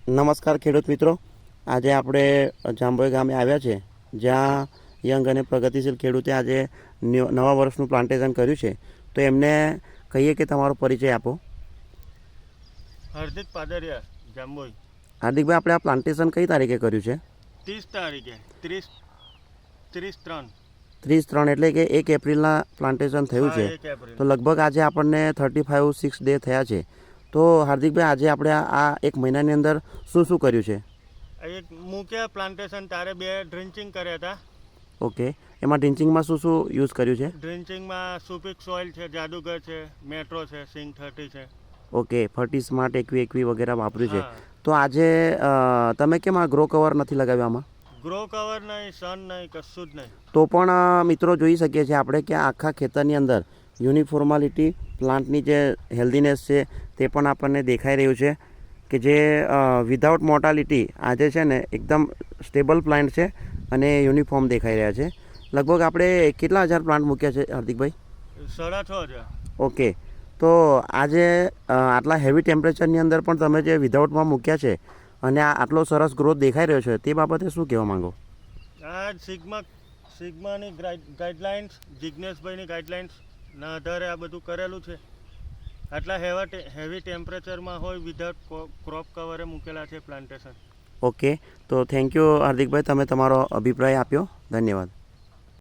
નમસ્કાર ખેડૂત મિત્રો, આજે આપણે જાંબોઈ ગામે આવ્યા છે, જ્યાં યંગ અને પ્રગતિશીલ ખેડૂતે આજે નવા વર્ષનું પ્લાન્ટેશન કર્યું છે. તો એમને કહીએ કે તમારો પરિચય આપો. હાર્દિક પાદરિયા, જાંબોઈ. હાર્દિકભાઈ, આપણે આ પ્લાન્ટેશન કઈ તારીખે કર્યું છે? 30 તારીખે 30/3 30/3 એટલે કે 1 એપ્રિલના પ્લાન્ટેશન થયું છે. 1 એપ્રિલ. તો લગભગ આજે આપણને 35-6 ડે થયા છે. તો હાર્દિકભાઈ, આજે આપણે આ એક મહિનાની અંદર શું શું કર્યું છે? એક મૂક્યા પ્લાન્ટેશન, તારે 2 ડ્રિન્ચિંગ કર્યા હતા. ઓકે, એમાં ડ્રિન્ચિંગમાં શું શું યુઝ કર્યું છે? ડ્રિન્ચિંગમાં સુપિક સોઇલ છે, જાદુગર છે, મેટ્રો છે, સિંગ 30 છે. ઓકે, ફર્ટી સ્માર્ટ એકવી વગેરે વાપર્યું છે. હા. તો આજે તમે કેમ આ ગ્રો કવર નથી લગાવ્યા આમાં? ગ્રો કવર નહીં, સન નહીં, કશું જ નહીં. તો પણ મિત્રો જોઈ શકીએ છીએ આપણે કે આખા ખેતરની અંદર યુનિફોર્માલિટી, પ્લાન્ટની જે હેલ્ધીનેસ છે તે પણ આપણને દેખાઈ રહ્યું છે કે જે વિધાઉટ મોર્ટાલિટી આજે છે ને એકદમ સ્ટેબલ પ્લાન્ટ છે અને યુનિફોર્મ દેખાઈ રહ્યા છે. લગભગ આપણે કેટલા હજાર પ્લાન્ટ મૂક્યા છે હાર્દિકભાઈ? 6,500. ઓકે, તો આજે આટલા હેવી ટેમ્પરેચરની અંદર પણ તમે જે વિધાઉટમાં મૂક્યા છે અને આટલો સરસ ગ્રોથ દેખાઈ રહ્યો છે, તે બાબતે શું કહેવા માંગો? આ સિગ્માની ગાઈડલાઇન્સ, જિજ્ઞેશભાઈની ગાઈડલાઇન્સના આધારે આ બધું કરેલું છે. આટલા હેવી ટેમ્પરેચરમાં હોય, વિધાઉટ ક્રોપ કવરે મૂકેલા છે પ્લાન્ટેશન. ઓકે, તો થેન્ક યુ હાર્દિકભાઈ, તમે તમારો અભિપ્રાય આપ્યો. ધન્યવાદ.